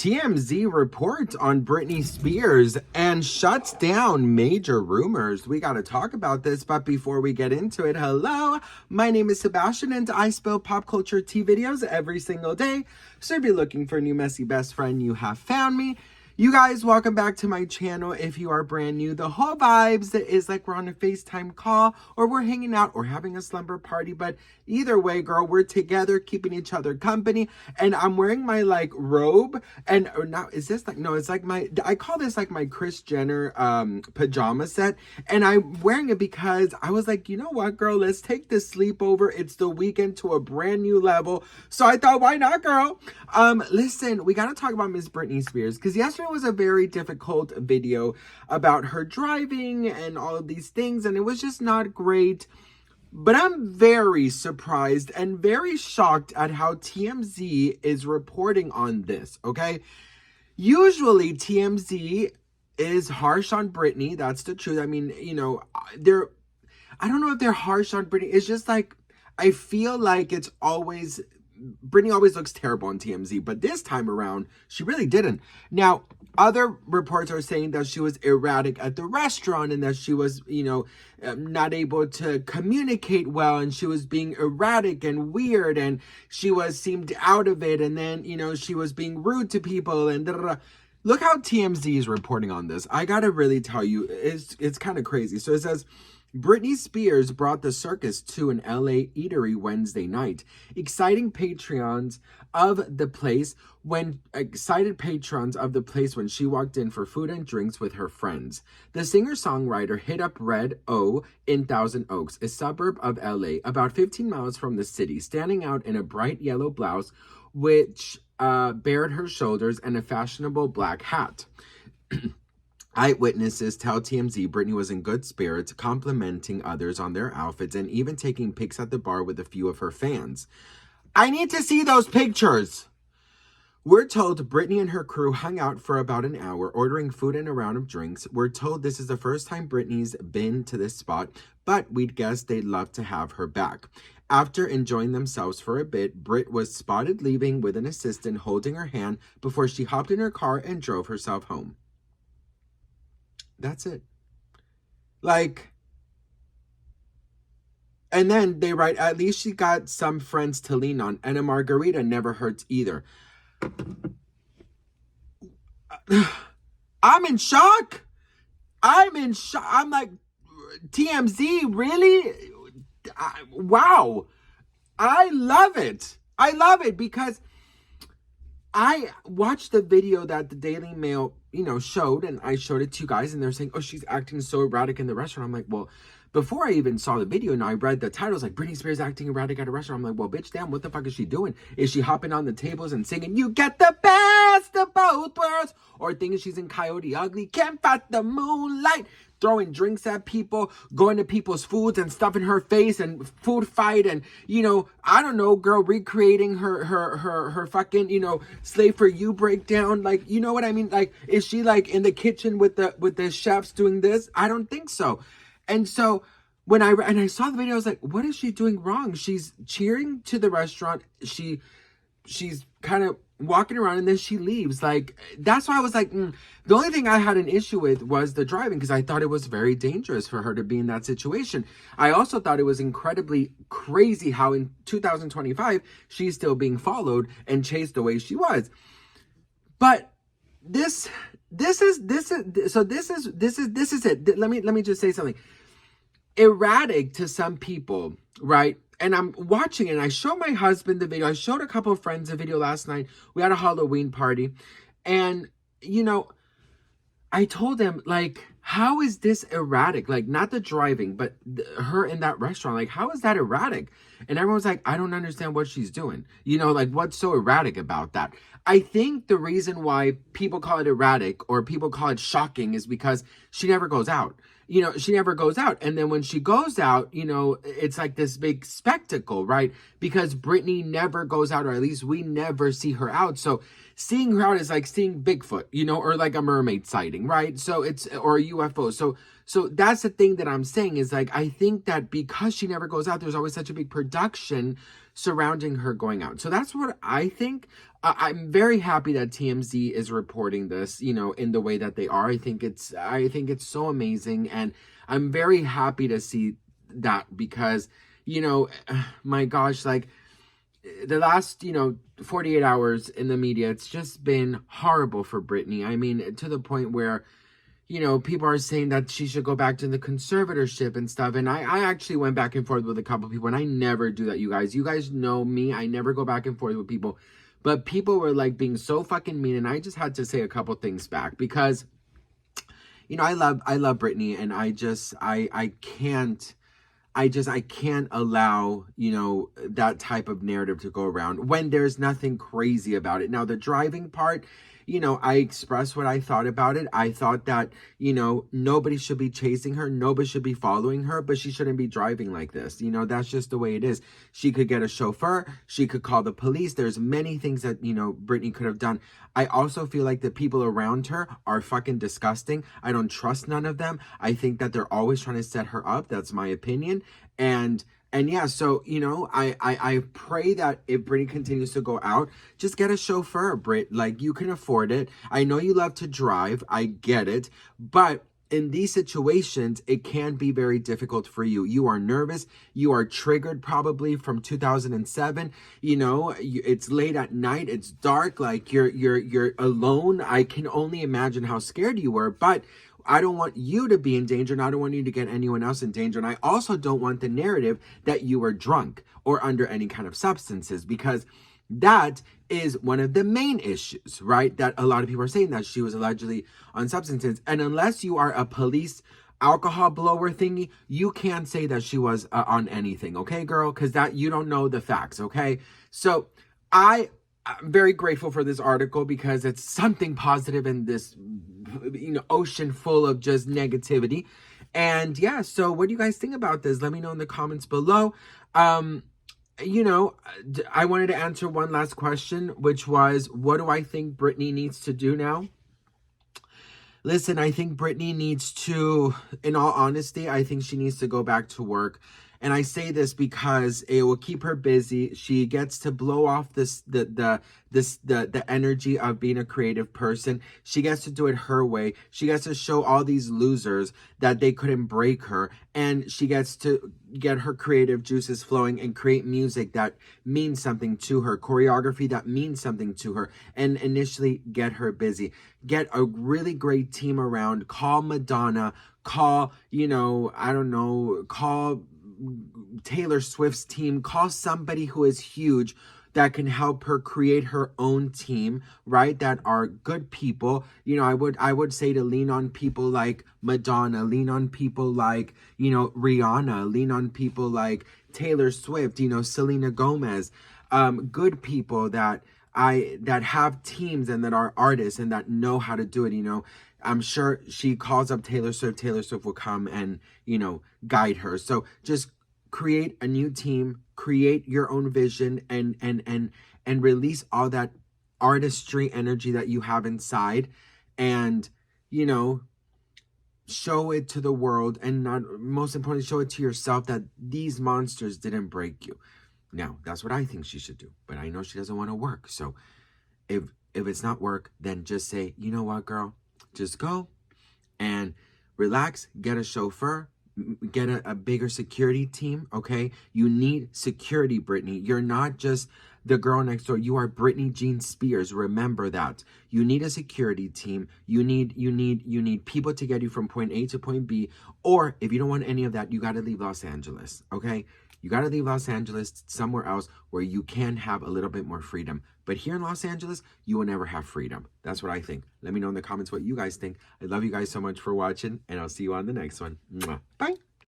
TMZ reports on Britney Spears and shuts down major rumors. We got to talk about this, but before we get into it, hello, my name is Sebastian and I spill pop culture tea videos every single day. So if you're looking for a new messy best friend, you have found me. You guys, welcome back to my channel. If you are brand new, the whole vibes is like we're on a FaceTime call or we're hanging out or having a slumber party. But either way, girl, we're together, keeping each other company. And I'm wearing my like robe. And or now is this like, no, it's like my, I call this like my Kris Jenner pajama set. And I'm wearing it because I was like, you know what, girl, let's take this sleepover. It's the weekend to a brand new level. So I thought, why not, girl? Listen, we got to talk about Miss Britney Spears because yesterday was a very difficult video about her driving and all of these things, and it was just not great. But I'm very surprised and very shocked at how TMZ is reporting on this, okay? Usually TMZ is harsh on Britney. That's the truth. I mean, you know, I don't know if they're harsh on Britney. It's just like, I feel like it's always, Britney always looks terrible on TMZ, but this time around, she really didn't. Now, other reports are saying that she was erratic at the restaurant and that she was, you know, not able to communicate well and she was being erratic and weird and she seemed out of it, and then, you know, she was being rude to people and da-da-da. Look how TMZ is reporting on this. I gotta really tell you, it's kind of crazy. So it says, Britney Spears brought the circus to an LA eatery Wednesday night. Excited patrons of the place when she walked in for food and drinks with her friends. The singer-songwriter hit up Red O in Thousand Oaks, a suburb of LA, about 15 miles from the city, standing out in a bright yellow blouse which bared her shoulders and a fashionable black hat. Eyewitnesses tell TMZ Britney was in good spirits, complimenting others on their outfits and even taking pics at the bar with a few of her fans. I need to see those pictures. We're told Britney and her crew hung out for about an hour, ordering food and a round of drinks. We're told this is the first time Britney's been to this spot, but we'd guess they'd love to have her back. After enjoying themselves for a bit, Brit was spotted leaving with an assistant holding her hand before she hopped in her car and drove herself home. That's it. Like, and then they write, at least she got some friends to lean on, and a margarita never hurts either. I'm in shock. I'm like, TMZ, really? Wow. I love it. I love it because I watched the video that the Daily Mail, you know, showed, and I showed it to you guys, and they're saying, oh, she's acting so erratic in the restaurant. I'm like, well, before I even saw the video and I read the titles, like Britney Spears acting erratic at a restaurant, I'm like, well, bitch, damn, what the fuck is she doing? Is she hopping on the tables and singing, you get the best of both worlds? Or thinking she's in Coyote Ugly, can't fight the moonlight? Throwing drinks at people, going to people's foods and stuffing her face and food fight and, you know, I don't know, girl, recreating her fucking, you know, Slave for You breakdown. Like, you know what I mean? Like, is she like in the kitchen with the chefs doing this? I don't think so. And so when I saw the video, I was like, what is she doing wrong? She's cheering to the restaurant. She's kind of walking around and then she leaves. Like, that's why I was like, The only thing I had an issue with was the driving because I thought it was very dangerous for her to be in that situation. I also thought it was incredibly crazy how in 2025 she's still being followed and chased the way she was. But this is it. Let me just say something. Erratic to some people, right? And I'm watching it, and I showed my husband the video. I showed a couple of friends the video last night. We had a Halloween party. And, you know, I told them, like, how is this erratic? Like, not the driving, but her in that restaurant. Like, how is that erratic? And everyone's like, I don't understand what she's doing. You know, like, what's so erratic about that? I think the reason why people call it erratic or people call it shocking is because she never goes out. You know, she never goes out. And then when she goes out, you know, it's like this big spectacle, right? Because Britney never goes out, or at least we never see her out. So seeing her out is like seeing Bigfoot, you know, or like a mermaid sighting, right? So it's, or a UFO. So that's the thing that I'm saying is like, I think that because she never goes out, there's always such a big production surrounding her going out. So that's what I think. I'm very happy that TMZ is reporting this, you know, in the way that they are. I think it's so amazing, and I'm very happy to see that because, you know, my gosh, like the last, you know, 48 hours in the media, it's just been horrible for Britney. I mean, to the point where, you know, people are saying that she should go back to the conservatorship and stuff. And I actually went back and forth with a couple people, and I never do that, you guys. You guys know me. I never go back and forth with people. But people were like being so fucking mean, and I just had to say a couple things back because, you know, I love Britney, and I can't allow, you know, that type of narrative to go around when there's nothing crazy about it. Now, the driving part, you know, I expressed what I thought about it. I thought that, you know, nobody should be chasing her. Nobody should be following her, but she shouldn't be driving like this. You know, that's just the way it is. She could get a chauffeur. She could call the police. There's many things that, you know, Britney could have done. I also feel like the people around her are fucking disgusting. I don't trust none of them. I think that they're always trying to set her up. That's my opinion. And yeah, so, you know, I pray that if Britney continues to go out, just get a chauffeur, Brit. Like, you can afford it. I know you love to drive. I get it. But in these situations, it can be very difficult for you. You are nervous. You are triggered probably from 2007. You know, it's late at night. It's dark. Like, you're alone. I can only imagine how scared you were. But I don't want you to be in danger, and I don't want you to get anyone else in danger. And I also don't want the narrative that you were drunk or under any kind of substances, because that is one of the main issues, right? That a lot of people are saying that she was allegedly on substances. And unless you are a police alcohol blower thingy, you can't say that she was on anything, okay, girl? Because that you don't know the facts, okay? So I'm very grateful for this article because it's something positive in this, you know, ocean full of just negativity. And yeah, so what do you guys think about this? Let me know in the comments below. You know, I wanted to answer one last question, which was, what do I think Britney needs to do now? Listen, I think Britney needs to, in all honesty, I think she needs to go back to work. And I say this because it will keep her busy. She gets to blow off the energy of being a creative person. She gets to do it her way. She gets to show all these losers that they couldn't break her. And she gets to get her creative juices flowing and create music that means something to her, choreography that means something to her, and initially get her busy. Get a really great team around. Call Madonna. Call, you know, I don't know, call Taylor Swift's team. Call somebody who is huge that can help her create her own team, right? That are good people. You know, I would say to lean on people like Madonna, lean on people like, you know, Rihanna, lean on people like Taylor Swift, you know, Selena Gomez, good people that have teams and that are artists and that know how to do it. You know, I'm sure she calls up Taylor Swift. Taylor Swift will come and, you know, guide her. So just create a new team, create your own vision, and release all that artistry energy that you have inside, and, you know, show it to the world, and not most importantly, show it to yourself that these monsters didn't break you. Now, that's what I think she should do, but I know she doesn't want to work. So if it's not work, then just say, you know what, girl, just go and relax, get a chauffeur, get a bigger security team, okay? You need security, Britney. You're not just the girl next door. You are Britney Jean Spears. Remember that. You need a security team. You need people to get you from point A to point B. Or if you don't want any of that, you got to leave Los Angeles, okay? You got to leave Los Angeles somewhere else where you can have a little bit more freedom. But here in Los Angeles, you will never have freedom. That's what I think. Let me know in the comments what you guys think. I love you guys so much for watching, and I'll see you on the next one. Mwah. Bye.